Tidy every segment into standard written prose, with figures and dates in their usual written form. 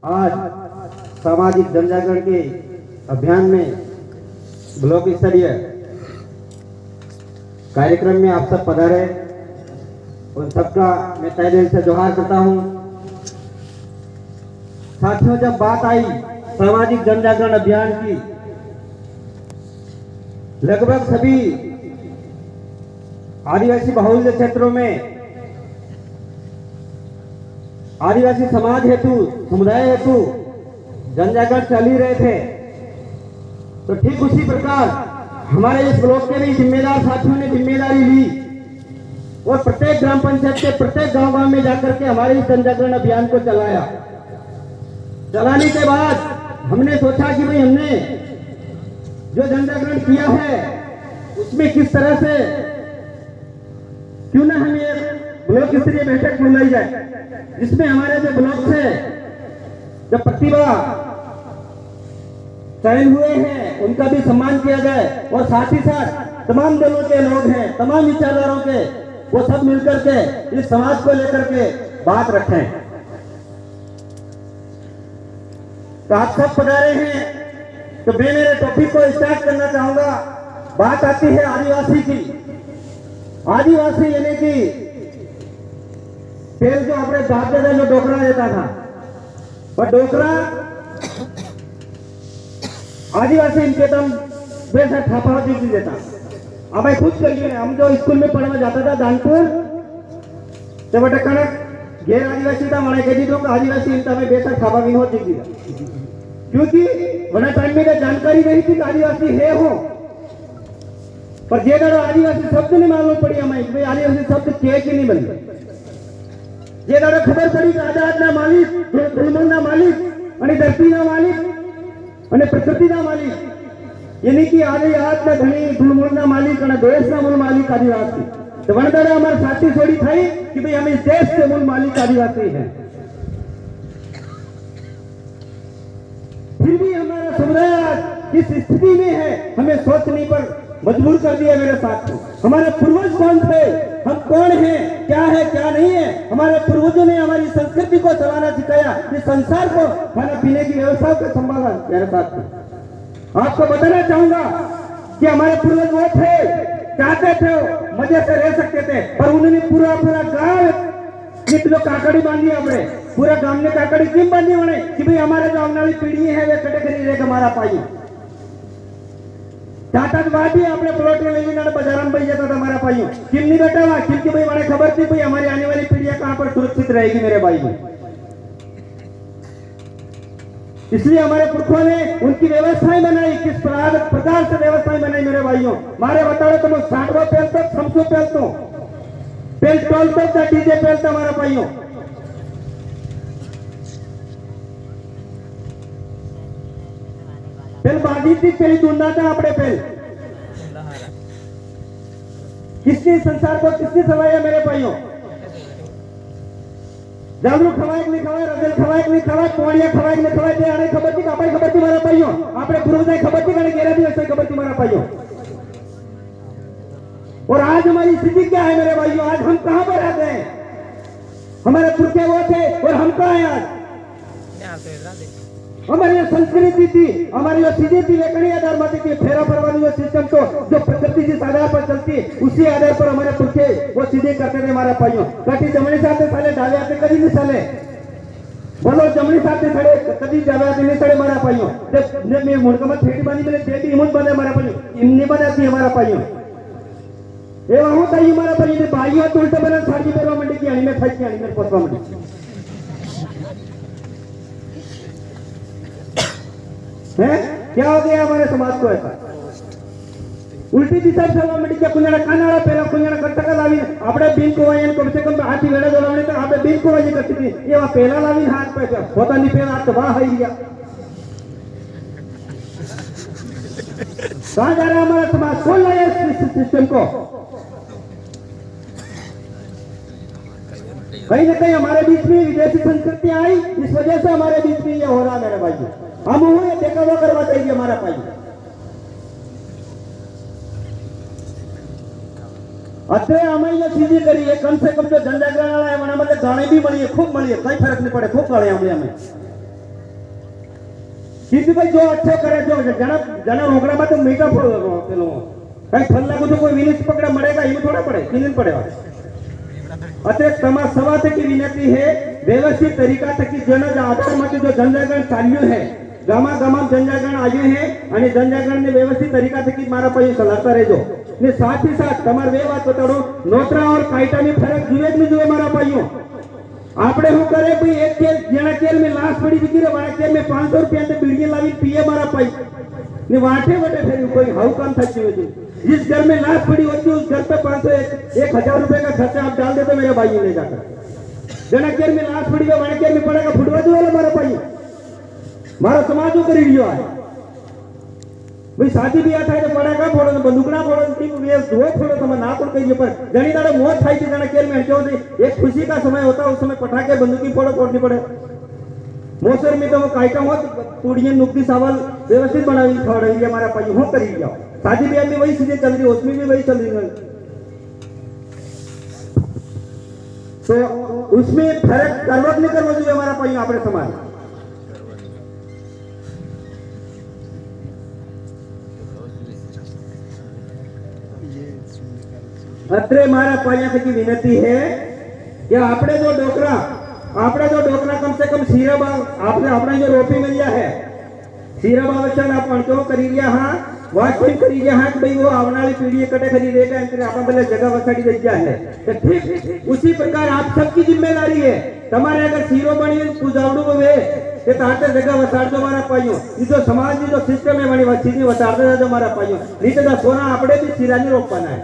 आज सामाजिक जनजागरण के अभियान में ब्लॉक स्तरीय कार्यक्रम में आप सब पधारे, उन सबका मैं तहे दिल से जोहार करता हूं। साथियों, जब बात आई सामाजिक जनजागरण अभियान की, लगभग सभी आदिवासी बहुल्य क्षेत्रों में आदिवासी समाज हेतु, समुदाय हेतु जनजागरण चल ही रहे थे। तो ठीक उसी प्रकार हमारे इस ब्लॉक के भी जिम्मेदार साथियों ने जिम्मेदारी ली और प्रत्येक ग्राम पंचायत के प्रत्येक गांव में जाकर के हमारे इस जनजागरण अभियान को चलाया। चलाने के बाद हमने सोचा कि भाई हमने जो जनजागरण किया है उसमें किस तरह से क्यों ना हम ये ब्लॉक स्तरीय बैठक बुलाई जाए, जिसमें हमारे जो ब्लॉक से जो प्रतिभा चयन हुए हैं उनका भी सम्मान किया जाए और साथ ही साथ तमाम दलों के लोग हैं, तमाम विचारधाराओं के, वो सब मिलकर के इस समाज को लेकर के बात रखें। तो आप सब पधारे हैं, तो मैं मेरे टॉपिक को स्टार्ट करना चाहूंगा। बात आती है आदिवासी की। आदिवासी यानी कि पहले जो अपने बाप दादा जो डोकरा देता था, पर डोकरा आदिवासी इनके दम वैसा छापा नहीं देता। अब मैं खुद करिए, हम जो स्कूल में पढ़ने जाता था दानपुर, तो बटा कनक गैर आदिवासी था, मैंने कह दी तो आदिवासी इनका में वैसा छापा भी हो दिख दिया, क्योंकि बड़ा टाइम में जानकारी नहीं थी कि आदिवासी है हो। पर जे दादा आदिवासी शब्द नहीं मालूम पड़ी हमें, भाई आदिवासी शब्द के की नहीं बनी। जे दादा खबर पड़ी कि आजादना मालिक, धर्मना मालिक અને ધરતીના માલિક અને પ્રકૃતિના માલિક, यानी कि आदिवासी घणी धूलमूलना मालिक અને देशना मूल मालिक आदिवासी। तो वनदादा हमारे साथी छोड़ी थी कि भाई हम इस देश के मूल मालिक आदिवासी हैं। फिर भी हमारा समुदाय किस स्थिति में है हमें सोचने पर मजबूर कर दिया मेरे साथ। हमारे पूर्वज कौन थे, हम कौन हैं, क्या है क्या नहीं है। हमारे पूर्वजों ने हमारी संस्कृति को चलाना सिखाया, इस संसार को खाना पीने की व्यवस्था को संभाला मेरे साथ। आपको बताना चाहूंगा कि हमारे पूर्वज वो थे, चाहते थे मजे से रह सकते थे, पर उन्होंने पूरा गांव कितने काकड़ी बांधी, अपने पूरा गांव ने काकड़ी क्यों बांधी उन्हें कि भाई हमारे जो आने वाली पीढ़ी है वे कटे नहीं रहेगा हमारा पाई। ताकतवादी अपने प्लॉट में लेने बाजार में बैठ जाता था हमारा भाइयों, किम नहीं बैठा हुआ, क्योंकि भाई हमें खबर थी भाई हमारी आने वाली पीढ़ियां कहां पर सुरक्षित रहेगी मेरे भाई। इसलिए हमारे पुरखों ने उनकी व्यवस्थाएं बनाई, किस प्रकार से व्यवस्थाएं बनाई मेरे भाइयों। मारे बताओ तो 60वां पेल तक, 500 पेल तो पेल टोल तक डीजे पेल था हमारा भाइयों। पेल बाजी थी, पेली ढूंढना था अपने पेल। किसने संसार को किसने सवाया मेरे भाइयों। जागरूक खवाए नहीं खवाए, रजल खवाए नहीं खवाए, पोड़िया खवाए नहीं खवाए, दे आने खबर थी, कापाई खबर थी मेरा भाइयों, आपने पूर्वज खबर थी, गेरा भी ऐसे खबर थी मेरा भाइयों। और आज हमारी स्थिति क्या है मेरे भाइयों, आज हम कहां पर आते हैं। हमारे पुरखे वो थे और हम कहां हैं आज। हमारी जो संस्कृति थी, हमारी जो सीधी थी, वेकड़ी आधार माती थी, फेरा फरवानी जो सिस्टम तो जो प्रकृति जिस आधार पर चलती उसी आधार पर हमारे पुरखे वो सीधे करते थे हमारा भाइयों। कभी जमनी साथ साले डाले आते कभी नहीं साले, बोलो जमनी साथ सड़े कभी जावे आते नहीं सड़े हमारा भाइयों। जब मैं मुड़कमत फेटी बांधी मैंने देवी हिम्मत बने हमारा भाइयों, इमनी बनाती हमारा भाइयों। एवं होता ही हमारा भाइयों भाइयों तो उल्टा बना साड़ी पेरवा मंडी की आनी में फैस की आनी में पोतवा मंडी है। क्या हो गया हमारे समाज को ऐसा उल्टी दिशा चलवा मंडी के कुंजड़ा कानाड़ा पहला कुंजड़ा कट्टका लावी आपने बीन को वायन कम से कम हाथी वेड़ा जोड़ाने तो आपने बीन को वायन करती थी, ये वहां पहला लावी हाथ पे होता नहीं पहला तो वहां है गया। कहां जा रहा है हमारा समाज, कौन लाया इस सिस्टम को। कहीं ना कहीं हमारे बीच में विदेशी संस्कृति आई, इस वजह से हमारे बीच में ये हो रहा है मेरे भाई। हम हुए देखा वो करवा चाहिए हमारा भाई। अत्रे हमें ये चीजें करी है, कम से कम जो जनजागरण वाला है मना मतलब गाने भी मળી खूब मળી, कई फर्क नहीं पड़े, खूब गाने हमें सीधी भाई जो अच्छो करे जो जना जना रोकड़ा में तो मीठा पेलो कहीं फल लागू तो कोई विनिश पकड़ा मरेगा ये थोड़ा पड़े 3 दिन पड़ेगा। अतः तमा सवा की विनती है व्यवस्थित तरीका थकी जन आधार में जो जनजागरण चाल्यू है गामा गामा जनजागरण आयु है અને जनजागरण ने व्यवस्थित तरीका थकी मारा पाई चलाता रहेजो ने साथ ही साथ तमार वे बात बताड़ो नोतरा और कायटा में फर्क जुए नहीं जुए मारा पाइयो आपने हूँ करे भाई एक केर जना केर में लाश पड़ी दिखी रे वाला केर में 500 रुपया ते बिल्डिंग लावी पीए मारा पाई ने वाटे वटे फिर कोई हाउ काम थकी हुई जिस घर में लाश पड़ी होती उस घर पे 1000 रुपए का खर्चा आप डाल दे तो मेरे भाई ले जाकर जना केर में लाश पड़ी है वाला केर में पड़ेगा फुटवा दो वाला मारा भाई मारा समाज को करी लियो है भाई शादी ब्याह થાય તો પડાકા ફોડો બંદૂકડા ફોડો ટીમ વે જો ફોડो તમે ના પણ કહીએ पर ઘણી દાડે મોત થાય છે જણા કેર में क्यों एक खुशी का समय होता है उस समय पटाखे बंदूकी फोड़ो फोड़नी पड़े मोसर में तो वो कायका होत तूड़ियां नुक्ति सावल व्यवस्थित बनावी थोड़ा ये हमारा पाई हो करी जाओ शादी ब्याह में वही चीजें चल रही उसमें भी वही चल रही है तो उसमें फर्क करवट नहीं करवा जो हमारा पाई अपने समाज अत्रे मारा पाया की विनती है कि आपने जो डोकरा कम से कम सीरा आपने अपना जो रोपी मिल गया है सीरा बावचन आप क्यों करी लिया हाँ वाचन करी लिया हाँ कि भाई वो आने वाली पीढ़ी कटे खरीदेगा अपना पहले जगह वसाड़ी दे दिया है तो ठीक उसी प्रकार आप सबकी जिम्मेदारी है तुम्हारे अगर सीरो बनी पुजावड़ू वे ते ताते जगह वसाड़ दो मारा पाइयो ये जो समाज की जो सिस्टम है बनी वसी वसाड़ दो जो मारा पाइयो नहीं तो सोना आपने भी सीरा नहीं रोकना है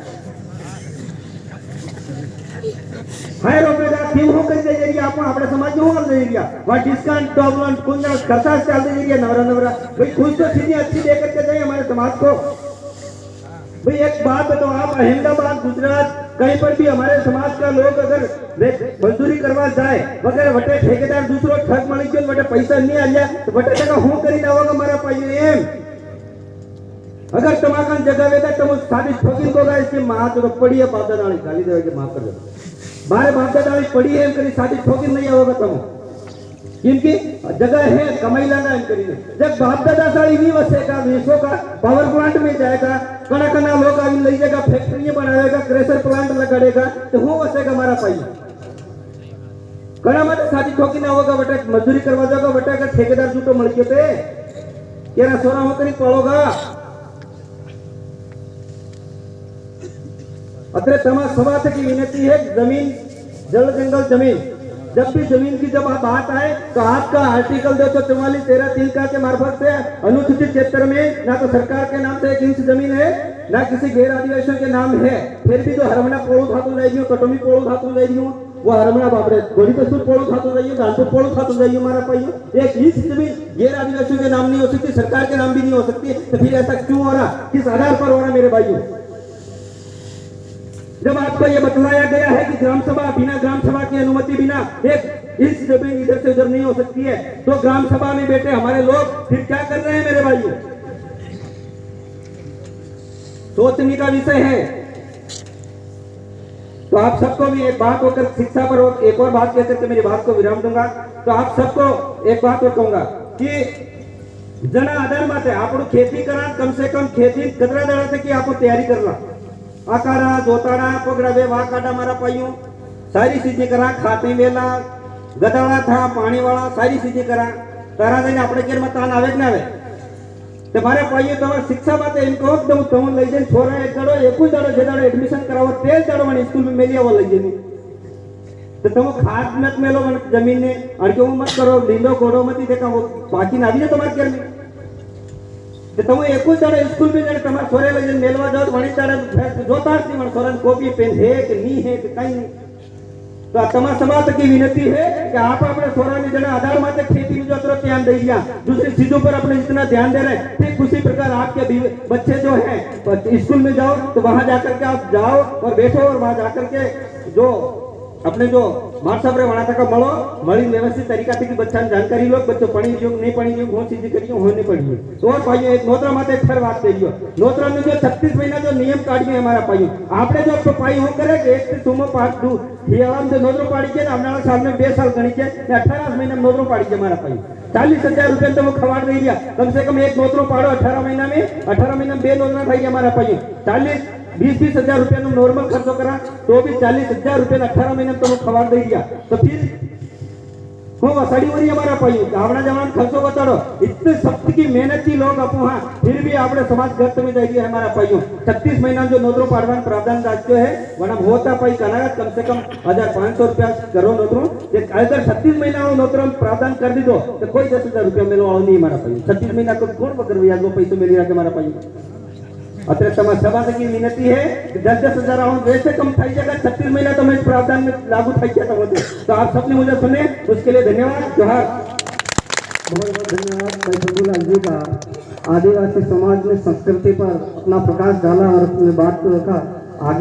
हाय रोपेगा थीम हो कर दे जरिया अपन अपने समाज में हो कर दे जरिया वा डिस्काउंट डॉबलन कुंज खर्चा चल दे जरिया नवरा भाई खुश तो सीधी अच्छी दे करके जाए हमारे समाज को भाई एक बात बताओ आप अहमदाबाद गुजरात कहीं पर भी हमारे समाज का लोग अगर मजदूरी करवा जाए वगैरह वटे ठेकेदार दूसरो ठग मળી ગયો वटे पैसा नहीं आ गया तो वटे टका હું કરી દેવાगा मारा पाइए एम अगर तमाका जगह वेदा तुम सादी ठोकी को गाइस के मां तो पड़ी है बाप दादा वाली गाली देवे के माफ कर दो मारे बाप दादा वाली पड़ी है करी सादी ठोकी नहीं होगा तुम क्योंकि जगह है कमाई लाना इन करी जब बाप दादा साड़ी नहीं वसेगा देशों का पावर प्लांट में जाएगा कना कना लोग आगे ले जाएगा फैक्ट्री बनाएगा क्रेशर प्लांट लगाड़ेगा तो वो वसेगा हमारा पाई कना मत सादी ठोकी ना होगा बटे मजदूरी करवा जाओगा बटे का ठेकेदार जूटो मल के पे केरा सोना हो करी पड़ोगा अतरे तमा सभा की विनती है जमीन जल जंगल जमीन जब भी जमीन की जब बात आए तो आपका आर्टिकल 244 13 का के मार्फत से अनुसूचित क्षेत्र में ना तो सरकार के नाम से 1 इंच जमीन है ना किसी गैर आदिवासियों के नाम है फिर भी जो हरमना पोड़ो धातु जाएगी कटोमी पोड़ो धातु जाएगी वो हरमना बापरे गोली तो सुर पोड़ो धातु जाइए दानपुर पोड़ो धातु जाइए हमारा पाइए 1 इंच जमीन गैर आदिवासियों के नाम नहीं हो सकती सरकार के नाम भी नहीं हो सकती तो फिर ऐसा क्यों हो रहा किस आधार पर हो रहा मेरे भाइयों जब आपको यह बतलाया गया है कि ग्राम सभा बिना ग्राम सभा की अनुमति बिना एक इंच जमीन इधर से उधर नहीं हो सकती है तो ग्राम सभा में बैठे हमारे लोग फिर क्या कर रहे हैं मेरे भाइयों सोचने का विषय है तो आप सबको भी एक बात होकर शिक्षा पर एक और बात कहकर के मेरी बात को विराम दूंगा तो आप सबको एक बात और कहूंगा कि जना आधार माते आप खेती करा कम से कम खेती कतरा दड़ा से कि आप तैयारी करना आकाड़ा जोताड़ा पगड़ा वे वहां काटा मारा पाइयो सारी चीजें करा खाते वेला गदाड़ा था पानी वाला सारी चीजें करा तारा देने अपने केर में तान आवे ना आवे ते मारे पाइयो तो शिक्षा बाते इनको एकदम तुम लई जन छोरा एक जड़ो एक ही जड़ो जे जड़ो एडमिशन करावो तेल जड़ो वाली स्कूल में मेलिया वो लई जनी तो तुम खाद मत मेलो जमीन ने और क्यों मत करो लींदो कोड़ो मत देखा वो बाकी ना भी तुम्हारे केर में तो तुम एक ही जड़ो स्कूल में जड़े तुम्हारे छोरे लई जन मेलवा जाओ तो वणी जड़े जोता नहीं मन छोरा कॉपी पेन है कि नहीं है कि कहीं नहीं तो तमाम समाज की विनती है कि आप अपने छोरा ने जना आधार माते खेती में जो तरफ ध्यान दे दिया दूसरी चीजों पर अपने जितना ध्यान दे रहे हैं ठीक उसी प्रकार आपके बच्चे जो हैं तो स्कूल में जाओ तो वहां जाकर के आप जाओ और बैठो और वहां जाकर के जो अपने जो मार्सा पर वहां तक मलो मળી व्यवस्थित तरीका से कि बच्चा जानकारी लो बच्चों पढ़ी योग नहीं पढ़ी योग वो चीजें करियो होने पड़ी तो और भाइयों एक नोतरा माते एक खर बात करियो नोतरा में जो 36 महीना जो नियम काढियो हमारा भाइयों आपने जो पाई हो करे कि एक से सुमो पास दू हियाळाम से नोदरो पाड़ी के हमने साल में 2 साल गणी के 18 महीने में नोदरो पाड़ी के हमारा पाई 40,000 रुपये तो वो खवाड़ दे दिया। कम से कम एक नोदरो पाड़ो 18 महीना में 2 नोदरा खाई हमारा पाई 20-20 हजार रुपया नॉर्मल खर्चो करा तो भी 40,000 रुपये 18 महीने में तो वो खवाड़ दे दिया। तो फिर हो वसाड़ी वरी हमारा पाई आवड़ा जवान खर्चो बताड़ो इतने सख्त की मेहनत की लोग अपो हाँ फिर भी आपने समाज गर्त में जाइए हमारा पाइयो 36 महीना जो नोदरो पाड़वान प्रावधान राज्य है वना होता पाई कनागत कम से कम 1,500 रुपया करो नोदरो अगर 36 महीना नोदरो प्रावधान कर दी दो तो कोई 10,000 रुपया मिलो नहीं हमारा पाइयो 36 महीना को कौन पकड़ व्याज वो पैसे मिल रहा हमारा पाइयो अतः समाज सभा की विनती है 10-10 हजार वैसे कम थाई जगह 36 महीना तो मैं प्रावधान में लागू थाई जाता होते तो आप सबने मुझे सुने उसके लिए धन्यवाद जोहार। बहुत बहुत धन्यवाद भाई प्रभुलाल जी का। आदिवासी समाज में संस्कृति पर अपना प्रकाश डाला और अपनी बात को रखा आगे।